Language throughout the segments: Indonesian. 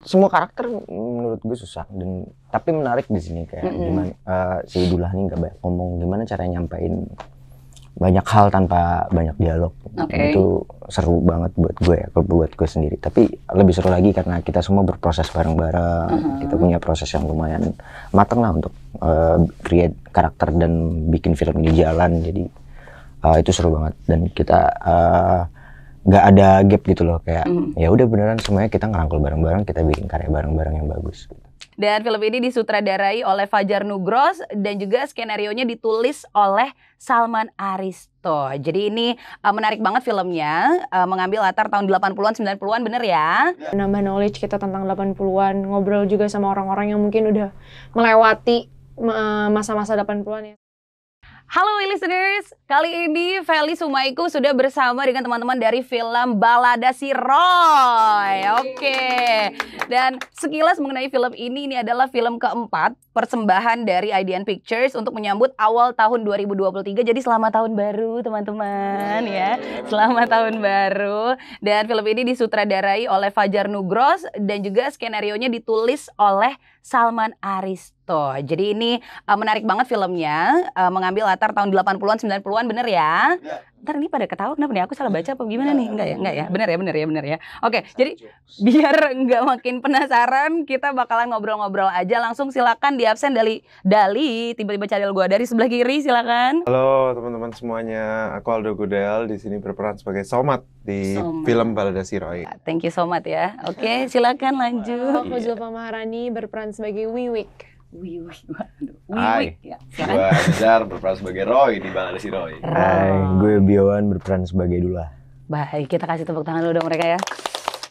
semua karakter menurut gue susah dan tapi menarik di sini kayak gimana si Dullah nih nggak banyak ngomong, gimana caranya nyampein banyak hal tanpa banyak dialog. Itu seru banget buat gue ya, buat gue sendiri. Tapi lebih seru lagi karena kita semua berproses bareng-bareng. Kita punya proses yang lumayan matang lah untuk create karakter dan bikin film ini jalan. Jadi itu seru banget dan kita nggak ada gap gitu loh, kayak ya udah beneran semuanya kita ngerangkul bareng-bareng, kita bikin karya bareng-bareng yang bagus. Dan film ini disutradarai oleh Fajar Nugros dan juga skenarionya ditulis oleh Salman Aristo. Jadi ini menarik banget filmnya, mengambil latar tahun 80-an 90-an, bener ya? Nambah knowledge kita tentang 80-an, ngobrol juga sama orang-orang yang mungkin udah melewati masa-masa 80-an ya. Halo listeners, kali ini Feli Sumaiku sudah bersama dengan teman-teman dari film Balada Si Roy. Oke. Dan sekilas mengenai film ini adalah film keempat persembahan dari IDN Pictures untuk menyambut awal tahun 2023. Jadi selamat tahun baru teman-teman ya. Selamat tahun baru. Dan film ini disutradarai oleh Fajar Nugros dan juga skenarionya ditulis oleh Salman Aristo. Jadi ini menarik banget filmnya, mengambil latar tahun 80-an 90-an, bener ya? Ntar ini pada ketawa kenapa nih? Aku salah baca apa gimana nih? Enggak ya? Bener ya. Oke, jadi biar nggak makin penasaran, kita bakalan ngobrol-ngobrol aja. Langsung silakan di absen Dali, tiba-tiba Cadel gua dari sebelah kiri, silakan. Halo teman-teman semuanya, aku Aldo Gudel, di sini berperan sebagai Somat di film Balada Si Roy. Thank you so much ya. Oke, silakan lanjut. Aku Zulfa Maharani berperan sebagai Wiwik. Hai, ya, gue Azhar berperan sebagai Roy di Balada Si Roy. Hai, gue Biawan berperan sebagai Dullah. Baik, kita kasih tepuk tangan dulu dong mereka ya.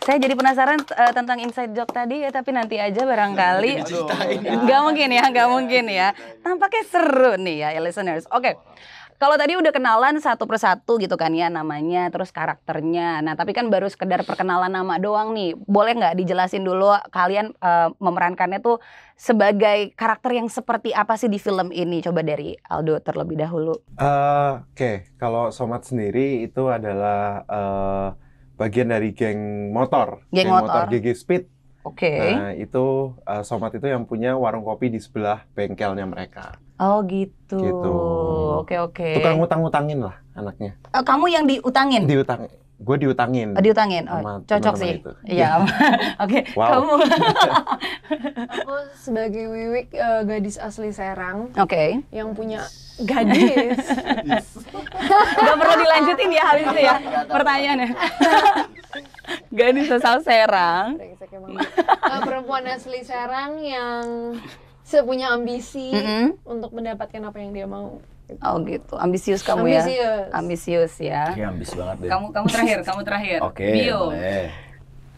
Saya jadi penasaran tentang inside joke tadi ya, tapi nanti aja barangkali. Nggak mungkin ya. Tampaknya seru nih ya, listeners. Oke. Kalau tadi udah kenalan satu persatu gitu kan ya namanya, terus karakternya. Nah tapi kan baru sekedar perkenalan nama doang nih. Boleh nggak dijelasin dulu kalian memerankannya tuh sebagai karakter yang seperti apa sih di film ini? Coba dari Aldo terlebih dahulu. Oke, kalau Somat sendiri itu adalah bagian dari geng motor. Geng motor GG Speed. Oke. Nah itu Somat itu yang punya warung kopi di sebelah bengkelnya mereka. Oh gitu. Oke. Tukang ngutang-ngutangin lah anaknya. Kamu yang diutangin? Gue diutangin. Diutangin. Oh, cocok sih. Iya. Oke. Wow. Kamu. Aku sebagai Wiwik, gadis asli Serang. Oke. Yang punya gadis. Gak perlu dilanjutin ya habis itu ya pertanyaannya. Gadis asal Serang. Perempuan asli Serang yang punya ambisi untuk mendapatkan apa yang dia mau. Oh gitu, ambisius kamu ya? Ambisius ya. Oke, ambis banget deh. Kamu terakhir. Oke, Bio. boleh.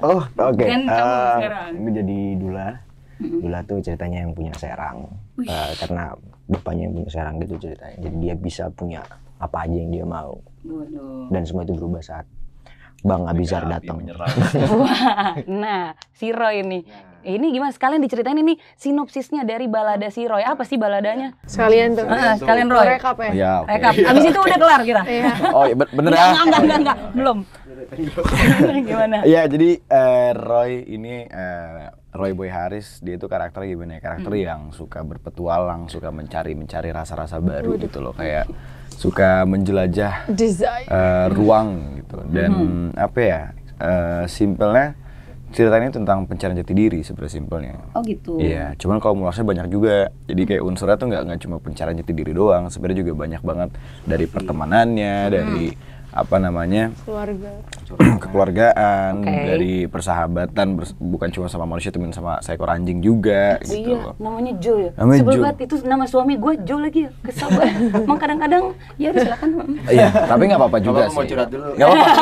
Oh oke. Kan kamu sekarang. Gue jadi Dullah. Dullah tuh ceritanya yang punya Serang. Karena bapaknya yang punya Serang gitu ceritanya. Jadi dia bisa punya apa aja yang dia mau. Dan semua itu berubah saat Bang Abizar datang. Wah, nah si Roy ini. Ini gimana? Sekalian diceritain ini sinopsisnya dari Balada Si Roy. Apa sih baladanya? Sekalian tuh. Sekalian Roy. Rekap ya? Ya, oke. Rekap. Abis itu udah kelar kira? Oh, bener ya? Enggak. Belum. Gimana? Iya, jadi Roy ini Roy Boy Haris, dia itu karakternya gimana ya? Karakter yang suka berpetualang, suka mencari rasa-rasa baru gitu loh, kayak suka menjelajah ruang gitu. Dan apa ya? Simpelnya ceritanya tentang pencarian jati diri sebenarnya simpelnya. Oh gitu. Iya, cuman kalau mulasnya banyak juga. Jadi kayak unsurnya tuh nggak cuma pencarian jati diri doang, sebenarnya juga banyak banget dari pertemanannya, dari apa namanya, kekeluargaan, dari persahabatan, bukan cuma sama manusia, temen sama seekor anjing juga gitu. Iya, namanya Joe ya. Namanya Sebel Joe. banget, itu nama suami gue Joe lagi ya. Kesel banget. Emang kadang-kadang ya silakan. Iya, tapi nggak apa-apa juga sih. Mau curhat dulu. Nggak apa-apa.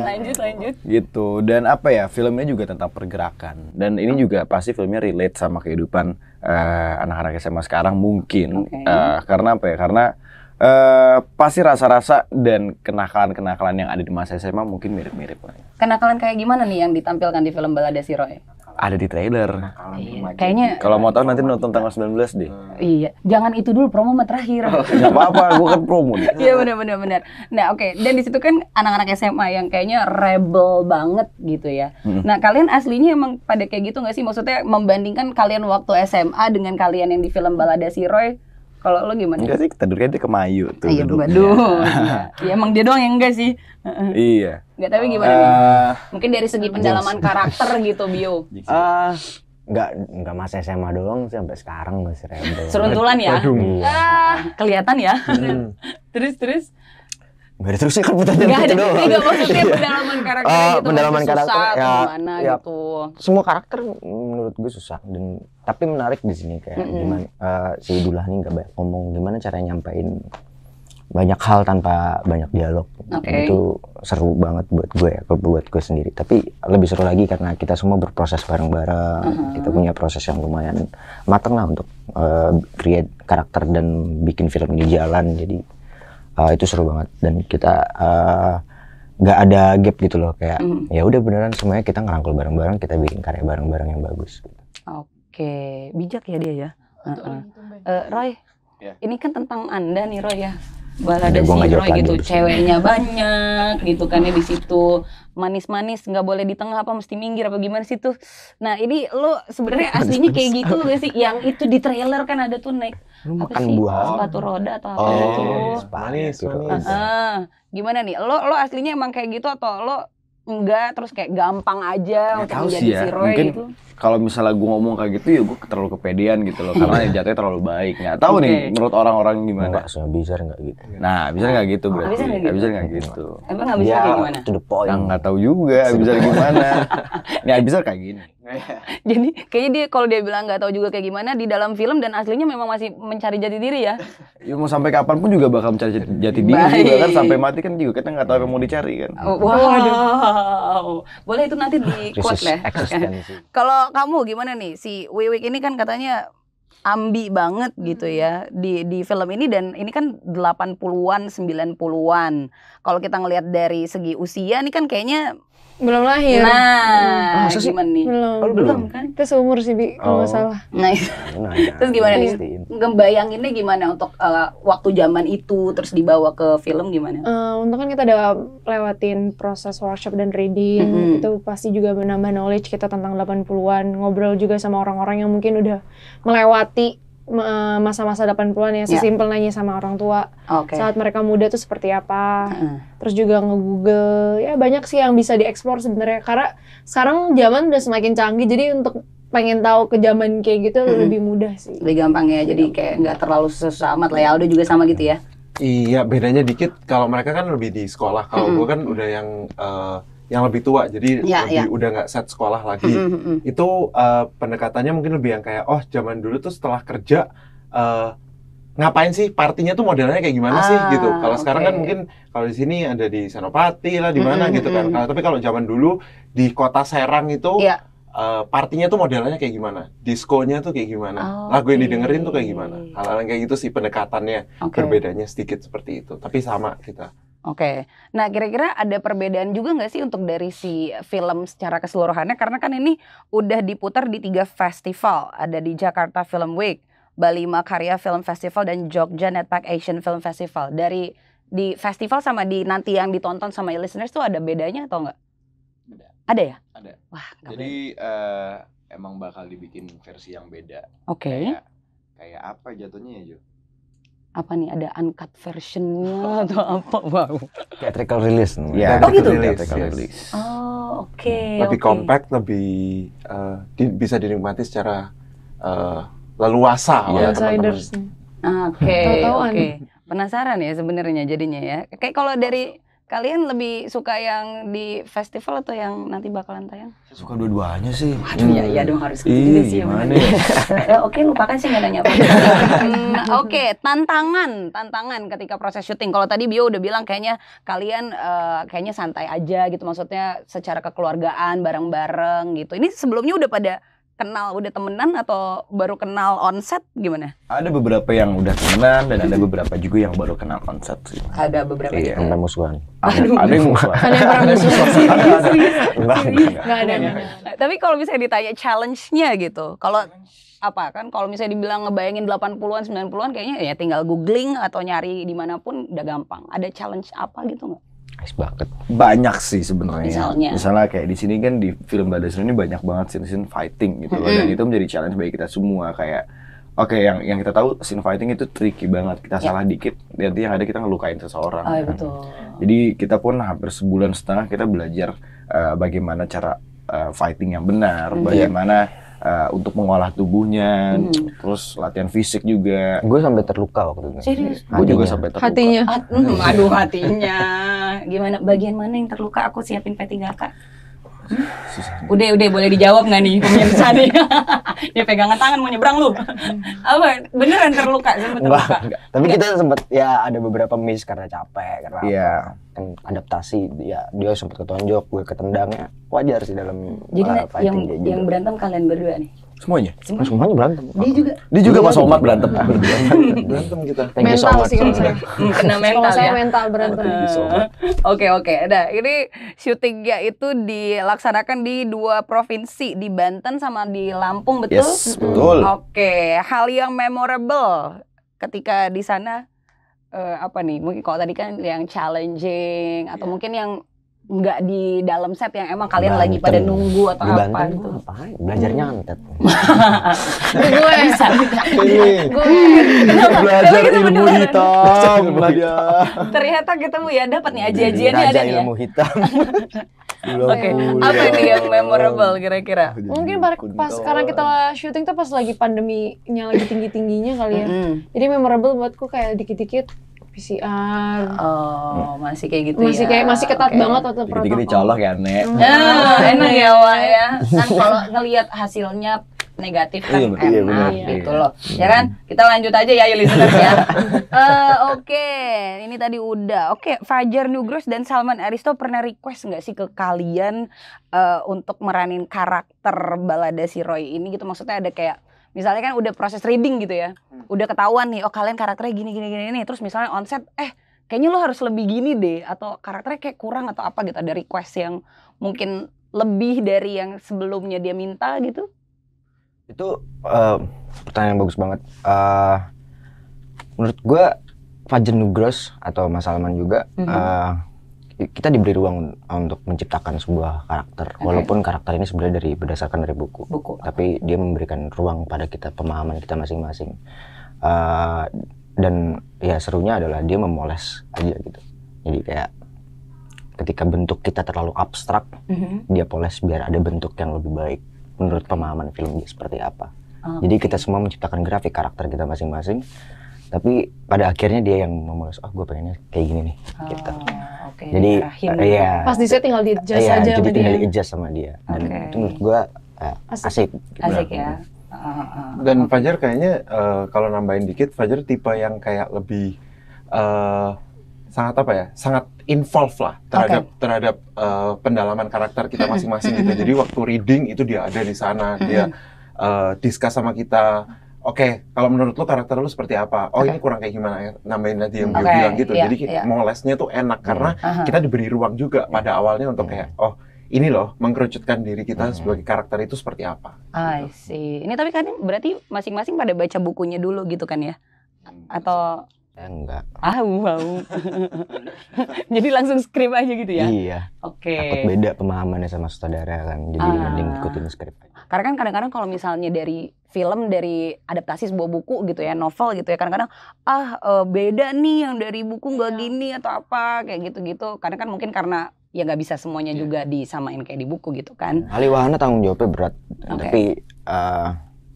Lanjut. Gitu. Dan apa ya, filmnya juga tentang pergerakan. Dan ini juga pasti filmnya relate sama kehidupan anak-anak SMA sekarang mungkin. Karena apa ya? Karena pasti rasa-rasa dan kenakalan-kenakalan yang ada di masa SMA mungkin mirip-mirip lah. Kenakalan kayak gimana nih yang ditampilkan di film Balada Si Roy? ada di trailer. Iya, kayaknya Kalau mau tahu nanti nonton tanggal 19 deh. iya, jangan itu dulu promo mah terakhir. Enggak apa-apa, gue kan promo nih. Iya benar. Nah oke, dan di situ kan anak-anak SMA yang kayaknya rebel banget gitu ya. Nah kalian aslinya emang pada kayak gitu nggak sih? Maksudnya membandingkan kalian waktu SMA dengan kalian yang di film Balada Si Roy, kalau lo gimana? Enggak sih, kita duduknya di Kemayu tuh. Iya, duduknya. waduh. Ya emang dia doang yang enggak sih. Iya. Enggak, tapi gimana nih? Mungkin dari segi pendalaman karakter gitu, Bio. Nggak masa SMA doang sih, sampai sekarang masih rebel. Seruntulan ya? Iya. Kelihatan ya? Terus? Nggak ada terusnya kan pertanyaan Nggak gitu ada, doang. nggak maksudnya pendalaman karakter gitu. Pendalaman masih karakter, susah, ya, gimana ya. gitu. Semua karakter menurut gue susah tapi menarik di sini kayak gimana si Dullah nih nggak banyak ngomong, gimana caranya nyampein banyak hal tanpa banyak dialog. Itu seru banget buat gue ya, buat gue sendiri. Tapi lebih seru lagi karena kita semua berproses bareng-bareng. Kita punya proses yang lumayan matang lah untuk create karakter dan bikin film ini jalan. Jadi itu seru banget dan kita nggak ada gap gitu loh, kayak ya udah beneran semuanya kita ngerangkul bareng-bareng, kita bikin karya bareng-bareng yang bagus. Oke, bijak ya dia ya. Roy, ini kan tentang Anda nih Roy ya. Balada Si Roy gitu, ceweknya banyak gitu kan ya di situ, manis-manis, nggak boleh di tengah apa mesti minggir apa gimana sih tuh. Nah ini lo sebenarnya aslinya kayak gitu gak sih? Yang itu di trailer kan ada tuh naik apa sih, sepatu roda atau apa gitu. Manis. Gimana nih? Lo aslinya emang kayak gitu atau lo enggak terus kayak gampang aja untuk menjadi si Roy mungkin gitu? Kalau misalnya gue ngomong kayak gitu ya gue terlalu kepedean gitu loh, karena jatuhnya terlalu baik. Nggak tahu nih menurut orang-orang gimana. Enggak, bisa nggak gitu. Nah, bisa nggak gitu berarti? Bisa nggak gitu? Emang nggak bisa kayak gimana? To the point. Nggak tahu juga bisa gimana. Nih bisa kayak gini. Jadi kayaknya dia kalau dia bilang nggak tahu juga kayak gimana di dalam film dan aslinya memang masih mencari jati diri ya. Ya mau sampai kapan pun juga bakal mencari jati diri juga kan, sampai mati kan juga kita nggak tahu apa yang mau dicari kan. Wow. Boleh itu nanti di quote lah. Kalau kamu gimana nih? Si Wiwik ini kan katanya ambi banget gitu ya di film ini, dan ini kan 80-an 90-an. Kalau kita ngelihat dari segi usia ini kan kayaknya belum lahir. Nah, gimana nih? Belum kan? Itu seumur sih, Bi, kalau nggak salah. Nah, terus gimana nih? Ngebayanginnya gimana untuk waktu zaman itu terus dibawa ke film gimana? Untuk kan kita udah lewatin proses workshop dan reading, itu pasti juga menambah knowledge kita tentang 80-an, ngobrol juga sama orang-orang yang mungkin udah melewati masa-masa 80-an ya, sesimpel nanya sama orang tua saat mereka muda tuh seperti apa. Terus juga nge-google, ya banyak sih yang bisa dieksplor sebenarnya, karena sekarang zaman udah semakin canggih, jadi untuk pengen tahu ke zaman kayak gitu lebih mudah sih. Lebih gampang ya, jadi kayak nggak terlalu susah amat lah ya. Udah juga sama gitu ya? Iya, bedanya dikit. Kalau mereka kan lebih di sekolah, kalau gue kan udah yang lebih tua, jadi udah nggak set sekolah lagi. Itu pendekatannya mungkin lebih yang kayak, oh zaman dulu tuh setelah kerja ngapain sih, partinya tuh modelnya kayak gimana sih gitu. Kalau sekarang kan mungkin kalau di sini ada di Senopati lah, di mana gitu kan. Tapi kalau zaman dulu di kota Serang itu partinya tuh modelnya kayak gimana, diskonya tuh kayak gimana, lagu yang didengerin tuh kayak gimana. Hal-hal kayak gitu sih pendekatannya, berbedanya sedikit seperti itu. Tapi sama kita. Nah kira-kira ada perbedaan juga nggak sih untuk dari si film secara keseluruhannya? Karena kan ini udah diputar di 3 festival. Ada di Jakarta Film Week, Bali Makarya Film Festival, dan Jogja Netpack Asian Film Festival. Dari di festival sama di nanti yang ditonton sama listeners tuh ada bedanya atau nggak? Ada ya? Ada. Wah, jadi emang bakal dibikin versi yang beda. Kayak apa jatuhnya ya, Jo? Apa nih, ada uncut versionnya atau apa? Wow. Theatrical release. Ya, gitu. Theatrical release. Lebih compact, lebih bisa dinikmati secara leluasa oleh teman-teman. Oke. Penasaran ya sebenarnya jadinya ya. Kayak kalau dari kalian lebih suka yang di festival atau yang nanti bakalan tayang? Suka dua-duanya sih. Aduh, iya dong, harus gitu sih. Gimana ya? Oke, lupakan sih nggak nanya apa. Oke, tantangan ketika proses syuting. Kalau tadi Bio udah bilang kayaknya kalian kayaknya santai aja gitu, maksudnya secara kekeluargaan bareng-bareng gitu. Ini sebelumnya udah pada kenal udah temenan atau baru kenal on set gimana? Ada beberapa yang udah temenan dan ada beberapa juga yang baru kenal on set sih. Ada beberapa Iya. Sampai musuhan. Ada yang musuhan. Ada yang pernah musuhan. Enggak. Nggak ada. Tapi kalau misalnya ditanya challenge-nya gitu, kalau apa kan kalau misalnya dibilang ngebayangin 80-an 90-an kayaknya ya tinggal googling atau nyari dimanapun udah gampang. Ada challenge apa gitu nggak? Ice bucket. Banyak sih sebenarnya. Misalnya? Kayak di sini kan di film Balada Siro ini banyak banget scene fighting gitu loh. Dan itu menjadi challenge bagi kita semua kayak oke, yang kita tahu scene fighting itu tricky banget. Kita salah dikit, nanti yang ada kita ngelukain seseorang. Oh, kan. betul. Jadi kita pun hampir sebulan setengah kita belajar bagaimana cara fighting yang benar, bagaimana untuk mengolah tubuhnya, terus latihan fisik juga. Gue sampai terluka waktu itu. Serius? Gue juga sampai terluka. Hatinya. Aduh hatinya. Gimana bagian mana yang terluka? Aku siapin P3K. Udah boleh dijawab nggak nih pemirsa nih? Dia pegangan tangan mau nyebrang lu. Apa beneran terluka? Sempat terluka. Enggak. Tapi kita sempat ya ada beberapa miss karena capek, karena Iya. kan adaptasi. Ya dia sempat ketonjok, gue ketendangnya. Wajar sih dalam Jadi fighting kayak gitu. yang berantem kalian berdua nih. Semuanya. Nah, semuanya berantem. Dia juga Mas Somad berantem. Berantem kita. Thank you so Mental much. sih kalau saya. kena mental Kalau saya ya. mental berantem. Oke. Nah, ini syutingnya itu dilaksanakan di 2 provinsi, di Banten sama di Lampung, betul? Yes, betul. Oke, hal yang memorable ketika di sana apa nih? Mungkin kalau tadi kan yang challenging atau mungkin yang nggak di dalam set yang emang kalian lagi pada nunggu atau Di apa Banten gitu. ngapain? Belajar nyantet. Gue Belajar ilmu hitam. Ternyata ketemu ya, dapat nih aji-ajiannya ada Raja nih ya. ilmu hitam. Oke, apa nih yang memorable kira-kira? mungkin pas sekarang kita syuting tuh pas lagi pandeminya lagi tinggi-tingginya kali ya. Jadi memorable buatku kayak dikit-dikit PCR. Oh, masih kayak gitu Masih ya. masih ketat Oke. banget atau Dikit-dikit dicolok ya, Nek. Enak ya Wak ya. Kan kalau ngelihat hasilnya negatif kan Iya, enak benar. gitu loh. Ya kan? Kita lanjut aja ya listeners ya. Oke, ini tadi udah. Oke, Fajar Nugros dan Salman Aristo pernah request nggak sih ke kalian untuk meranin karakter Balada Si Roy ini gitu? Maksudnya ada kayak misalnya kan udah proses reading gitu ya. Udah ketahuan nih, oh kalian karakternya gini nih. Terus misalnya on set, kayaknya lo harus lebih gini deh. Atau karakternya kayak kurang atau apa gitu. Ada request yang mungkin lebih dari yang sebelumnya dia minta gitu. Itu pertanyaan yang bagus banget. Menurut gue Fajar Nugros atau Mas Salman juga kita diberi ruang untuk menciptakan sebuah karakter. Walaupun karakter ini sebenarnya berdasarkan dari buku. Tapi dia memberikan ruang pada kita, pemahaman kita masing-masing. Dan ya serunya adalah dia memoles aja gitu. Jadi kayak ketika bentuk kita terlalu abstrak, dia poles biar ada bentuk yang lebih baik menurut pemahaman film dia seperti apa. Jadi kita semua menciptakan grafik karakter kita masing-masing, tapi pada akhirnya dia yang memoles, gue pengennya kayak gini nih, gitu. Jadi pas di set tinggal di-adjust aja jadi sama tinggal dia. di-adjust sama dia. Dan itu menurut gue asik. Asik ya. Dan Fajar kayaknya kalau nambahin dikit, Fajar tipe yang kayak lebih sangat apa ya, sangat involve lah terhadap pendalaman karakter kita masing-masing gitu. Jadi waktu reading itu dia ada di sana, dia discuss sama kita. Oke, kalau menurut lu karakter lu seperti apa? Oh ini kurang kayak gimana ya? Nambahin nanti yang dia bilang gitu. Jadi molesnya tuh enak karena kita diberi ruang juga pada awalnya untuk kayak ini loh mengkerucutkan diri kita sebagai karakter itu seperti apa. I see. Ini tapi kan berarti masing-masing pada baca bukunya dulu gitu kan ya? Atau enggak. Wow. Jadi langsung skrip aja gitu ya? Iya. Oke. Takut beda pemahamannya sama sutradara kan. Jadi mending ikutin skrip aja. Karena kan kadang-kadang kalau misalnya dari film, dari adaptasi sebuah buku gitu ya, novel gitu ya, kadang-kadang beda nih yang dari buku nggak gini atau apa kayak gitu-gitu. Kadang kan mungkin karena ya nggak bisa semuanya juga disamain kayak di buku gitu kan. Ali Wahana tanggung jawabnya berat, tapi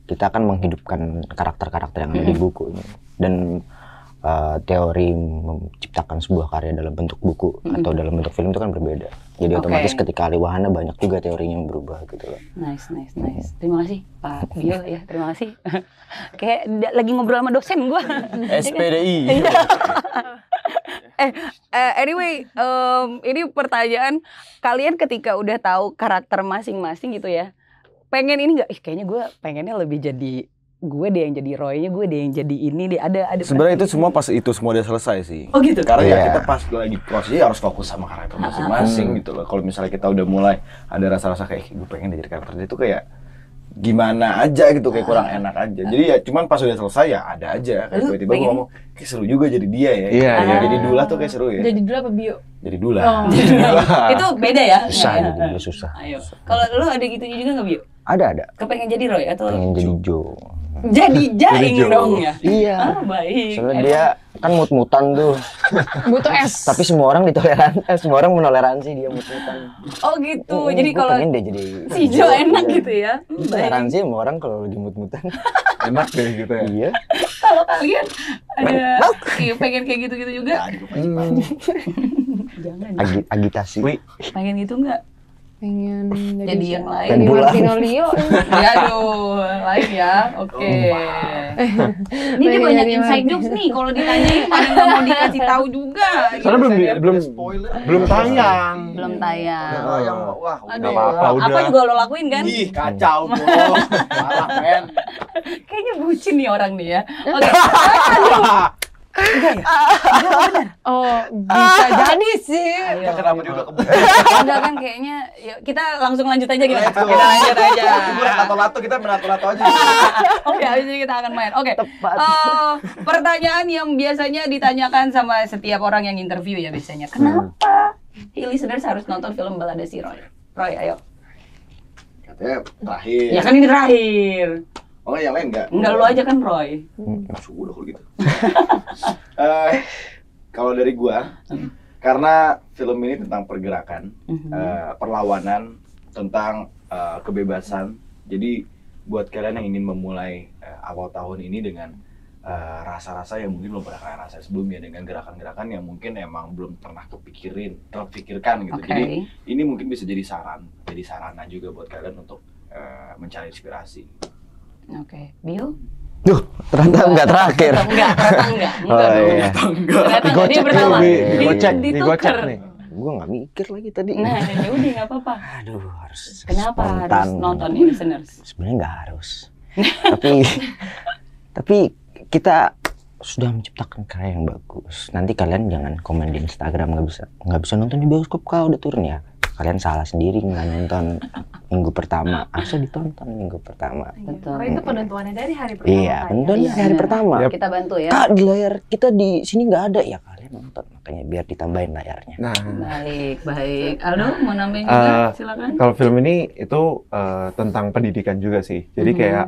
kita akan menghidupkan karakter-karakter yang ada di buku ini. Dan teori menciptakan sebuah karya dalam bentuk buku atau dalam bentuk film itu kan berbeda. Jadi otomatis ketika Ali Wahana banyak juga teorinya yang berubah gitu loh. Nice. Terima kasih Pak Bio ya, terima kasih. Kayak lagi ngobrol sama dosen gua. SPDI. Anyway, ini pertanyaan kalian ketika udah tahu karakter masing-masing gitu ya. pengen ini nggak? Kayaknya gue pengennya lebih jadi gue deh yang jadi Roy-nya, gue deh yang jadi ini deh. Ada. Sebenarnya itu semua pas itu semua udah selesai sih. Oh gitu. Karena ya kita pas lagi prosesnya harus fokus sama karakter masing-masing gitu loh. Kalau misalnya kita udah mulai ada rasa-rasa kayak gue pengen jadi karakter itu kayak gimana aja gitu, kayak kurang enak aja. Jadi ya cuman pas udah selesai ya ada aja. Kayak tiba-tiba gue ngomong kayak seru juga jadi dia ya. Iya. Jadi Dula tuh kayak seru ya. Jadi Dula apa Bio? Jadi Dula. Oh. Itu beda ya? Susah, Ya. jadi susah. Ayo. Kalau lu ada gitunya juga nggak, Bio? Ada. Kepengen jadi Roy atau Pengen jadi Joe. jadi Jaing dong ya? Iya. Baik. Soalnya dia kan mut-mutan tuh. Butuh es. Tapi semua orang semua orang menoleransi dia mut-mutan. Oh gitu. Jadi Gua kalau pengen dia jadi si Jo enak gitu ya. toleransi sama orang kalau lagi mut-mutan. Enak deh gitu ya. Iya. Kalau kalian ada pengen kayak gitu-gitu juga? Jangan. Agitasi. Pengen gitu nggak? Pengen Jadi yang lain. Jadi pulang. Martino Leo. Ya aduh, lain ya. Oke. Ini dia Pengen banyak jadi inside jokes nih. Kalau ditanyain pada nggak mau dikasih tahu juga. Karena belum tayang. Belum tayang. Wah, Aduh, apa-apa, udah. apa juga lo lakuin kan? ih kacau bro. Malah men. Kayaknya bucin nih orang nih ya. Oke. Aduh. Oh, bisa jadi sih. Ayo. Kenapa dia udah kebun? Enggak kan kayaknya ya, kita langsung lanjut aja gitu. Kita lanjut aja. Gue lato-lato, kita merato-lato aja. Oke, habis ini kita akan main. Oke. Pertanyaan yang biasanya ditanyakan sama setiap orang yang interview ya biasanya. Kenapa listeners harus nonton film Balada si Roy? Roy, ayo. Katanya terakhir. Ya kan ini terakhir. Oh yang lain enggak? Enggak lu aja kan Roy. Udah kalau gitu. Kalau dari gua, karena film ini tentang pergerakan, perlawanan, tentang kebebasan. Jadi buat kalian yang ingin memulai awal tahun ini dengan rasa-rasa yang mungkin belum pernah kalian rasain sebelumnya, dengan gerakan-gerakan yang mungkin emang belum pernah terpikirkan gitu. Jadi ini mungkin bisa jadi sarana juga buat kalian untuk mencari inspirasi. Oke. Bio? Duh, ternyata enggak terakhir. Ternyata enggak. Oh iya. Ternyata dia pertama. Digocek nih. Gue nggak mikir lagi tadi. Nah, ya udah nggak apa-apa. Aduh, harus Kenapa spontan. harus nonton ini listeners? Sebenarnya nggak harus. tapi kita sudah menciptakan karya yang bagus. Nanti kalian jangan komen di Instagram nggak bisa nonton di bioskop, kau udah turun ya. Kalian salah sendiri nggak nonton minggu pertama. Harusnya ditonton minggu pertama. Betul. Karena itu penentuannya dari hari pertama. Iya, penontonnya Iya, hari benar. pertama. Kita bantu ya. Kak, di layar kita di sini nggak ada ya, kalian nonton, makanya biar ditambahin layarnya. Nah, Baik. Aldo mau nambahin juga? Silakan. kalau film ini itu tentang pendidikan juga sih. Jadi kayak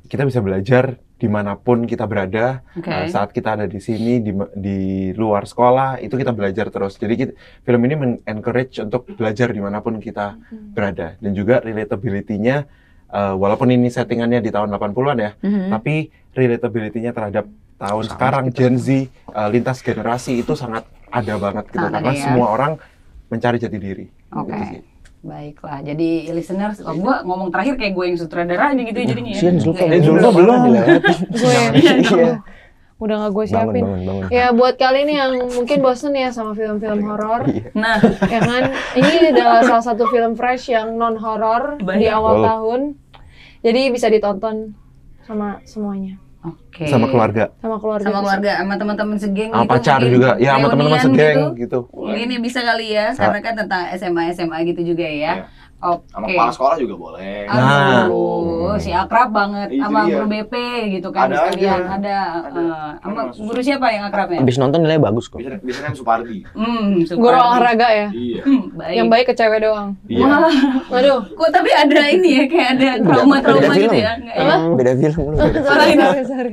kita bisa belajar dimanapun kita berada. Oke. Saat kita ada di sini, di luar sekolah, itu kita belajar terus. Jadi film ini men-encourage untuk belajar dimanapun kita berada. Dan juga relatability-nya, walaupun ini settingannya di tahun 80-an ya, tapi relatability-nya terhadap tahun sekarang, Gen Z, lintas generasi itu sangat ada banget gitu. Sangat Karena ada ya. semua orang mencari jati diri. Oke. Gitu sih. Baiklah. Jadi listeners, gua ngomong terakhir kayak gue yang sutradara aja gitu jadinya ya. Sian, Zulfa. Zulfa belum. Gue Iya. udah nggak gue siapin. Bangun. Ya buat kalian yang mungkin bosen ya sama film-film horor, Nah, ya kan? Ini adalah salah satu film fresh yang non horor di Baik. awal tahun. Jadi bisa ditonton sama semuanya, oke. Sama keluarga, sama keluarga. Sama bisa. keluarga, sama teman-teman segeng sama gitu. pacar mungkin juga. Ya, sama teman-teman reunian segeng gitu. Ini bisa kali ya, karena kan tentang SMA gitu juga ya. Oke. Sama kepala sekolah juga boleh. Aduh, si akrab banget Itu sama dia. guru BP gitu kan Ada sekalian. aja. Ada. Sama guru siapa yang akrabnya? Habis nonton nilai bagus kok. Biasanya Supardi. Super. Guru olahraga ya, Iya. Baik. yang baik ke cewek doang. Iya. Wah, Waduh, kok tapi ada ini ya, kayak ada trauma-trauma Beda gitu film. ya? Nggak ya? Beda film lu. sorry.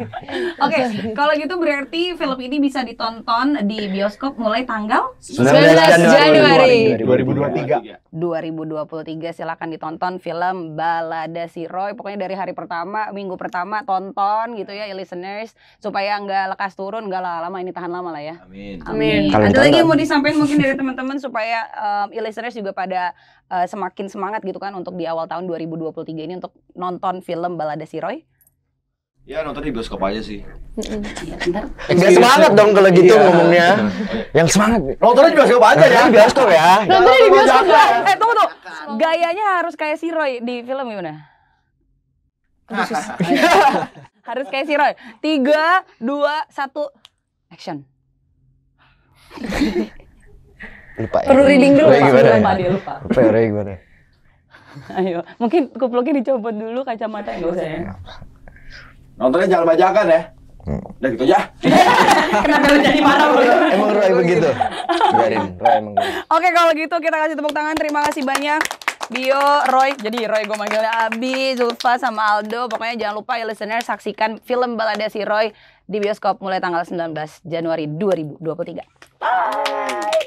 Oke, kalau gitu berarti film ini bisa ditonton di bioskop mulai tanggal 19 Januari 2023. 2023. Silakan ditonton film Balada si Roy. Pokoknya dari hari pertama, minggu pertama tonton gitu ya, listeners, supaya nggak lekas turun, nggak lama ini tahan lama lah ya. Amin. Amin. Kalau Ada lagi ditonton. yang mau disampaikan mungkin dari teman-teman supaya listeners juga pada semakin semangat gitu kan untuk di awal tahun 2023 ini untuk nonton film Balada si Roy. Ya nonton di bioskop aja sih. Ya, bentar. Enggak semangat dong kalau gitu ngomongnya. Yang semangat. Nontonnya di bioskop aja ya. Di bioskop ya. Nontonnya di bioskop. Tunggu. Gayanya harus kayak si Roy di film gimana? Harus kayak si Roy. 3, 2, 1, action. Lupa ya. Perlu reading dulu. Roy gimana? Lupa dia lupa. Lupa ya, Roy gimana? Ayo, mungkin kupluknya dicopot dulu kacamata nggak usah ya. Nontonnya jangan bajakan ya. Udah gitu aja. Kenapa lu jadi marah lu? Emang Roy begitu? Biarin, Roy emang gitu. Oke, kalau gitu kita kasih tepuk tangan. Terima kasih banyak. Bio, Roy, jadi Roy gue manggilnya Abi, Zulfa, sama Aldo. Pokoknya jangan lupa ya listener, saksikan film Balada Si Roy di bioskop mulai tanggal 19 Januari 2023. Bye!